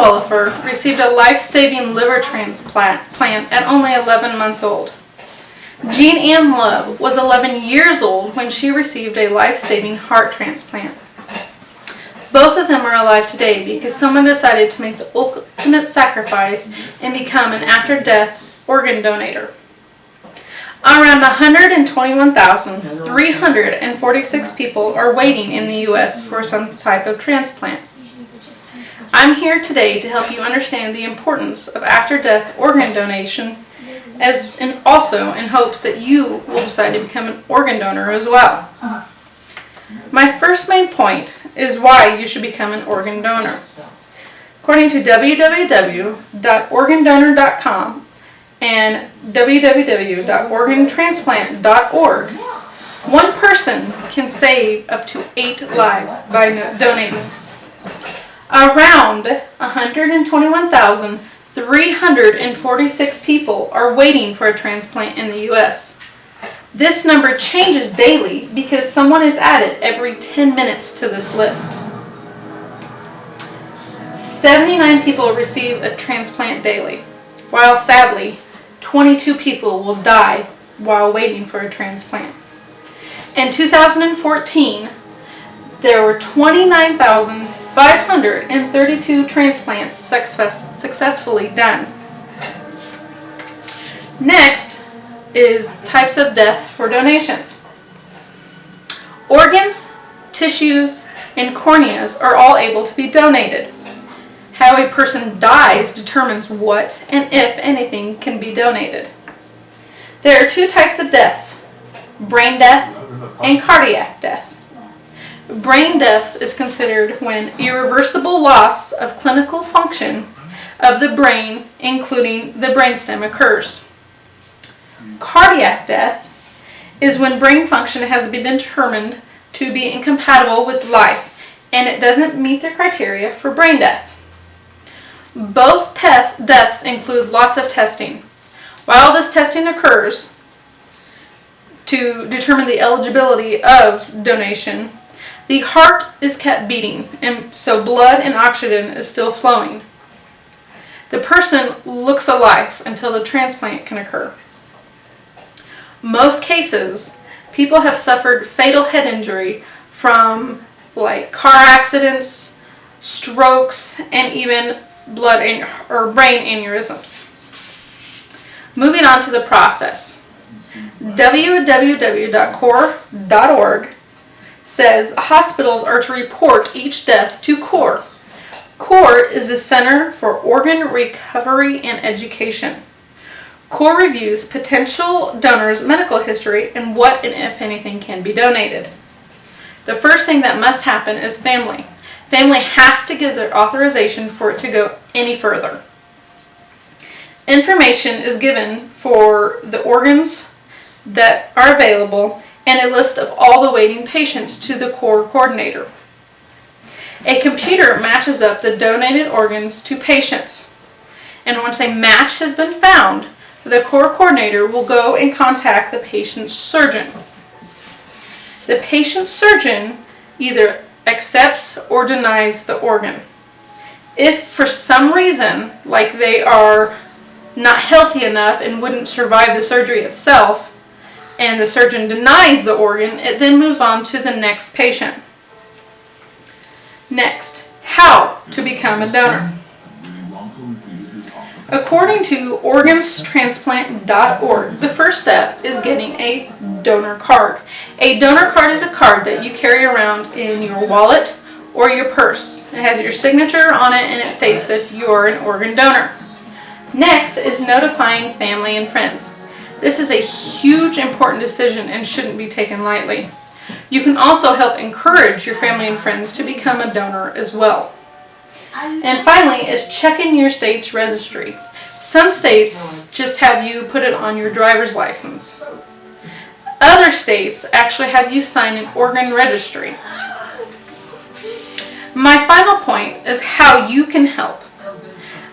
Wollifer received a life-saving liver transplant at only 11 months old. Jean Ann Love was 11 years old when she received a life-saving heart transplant. Both of them are alive today because someone decided to make the ultimate sacrifice and become an after-death organ donor. Around 121,346 people are waiting in the U.S. for some type of transplant. I'm here today to help you understand the importance of after-death organ donation, and also in hopes that you will decide to become an organ donor as well. My first main point is why you should become an organ donor. According to www.organdonor.com and www.organtransplant.org, one person can save up to 8 lives by donating. Around 121,346 people are waiting for a transplant in the U.S. This number changes daily because someone is added every 10 minutes to this list. 79 people receive a transplant daily, while sadly, 22 people will die while waiting for a transplant. In 2014, there were 29,532 transplants successfully done. Next is types of deaths for donations. Organs, tissues, and corneas are all able to be donated. How a person dies determines what and if anything can be donated. There are 2 types of deaths: brain death and cardiac death. Brain death is considered when irreversible loss of clinical function of the brain, including the brainstem, occurs. Cardiac death is when brain function has been determined to be incompatible with life and it doesn't meet the criteria for brain death. Both deaths include lots of testing. While this testing occurs to determine the eligibility of donation, the heart is kept beating, and so blood and oxygen is still flowing. The person looks alive until the transplant can occur. Most cases, people have suffered fatal head injury from car accidents, strokes, and even brain aneurysms. Moving on to the process. www.core.org says hospitals are to report each death to CORE. CORE is the Center for Organ Recovery and Education. CORE reviews potential donors' medical history and what and if anything can be donated. The first thing that must happen is family. Family has to give their authorization for it to go any further. Information is given for the organs that are available and a list of all the waiting patients to the CORE coordinator. A computer matches up the donated organs to patients, and once a match has been found, the CORE coordinator will go and contact the patient's surgeon. The patient's surgeon either accepts or denies the organ. If for some reason, like they are not healthy enough and wouldn't survive the surgery itself, and the surgeon denies the organ, it then moves on to the next patient. Next, how to become a donor. According to organstransplant.org, the first step is getting a donor card. A donor card is a card that you carry around in your wallet or your purse. It has your signature on it and it states that you are an organ donor. Next is notifying family and friends. This is a huge, important decision and shouldn't be taken lightly. You can also help encourage your family and friends to become a donor as well. And finally is checking your state's registry. Some states just have you put it on your driver's license. Other states actually have you sign an organ registry. My final point is how you can help.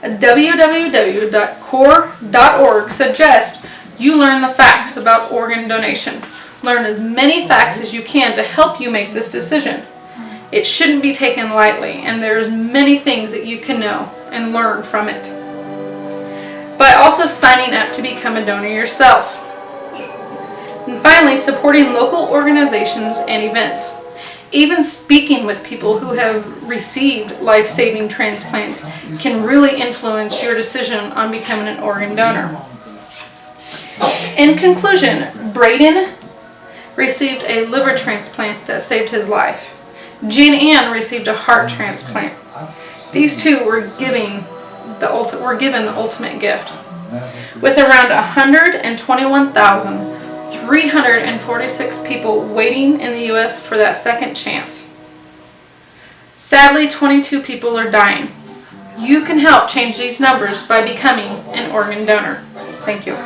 www.core.org suggests you learn the facts about organ donation. Learn as many facts as you can to help you make this decision. It shouldn't be taken lightly, and there's many things that you can know and learn from it. By also signing up to become a donor yourself. And finally, supporting local organizations and events. Even speaking with people who have received life-saving transplants can really influence your decision on becoming an organ donor. In conclusion, Braden received a liver transplant that saved his life. Jane Ann received a heart transplant. These two were given the ultimate gift. With around 121,346 people waiting in the U.S. for that second chance. Sadly, 22 people are dying. You can help change these numbers by becoming an organ donor. Thank you.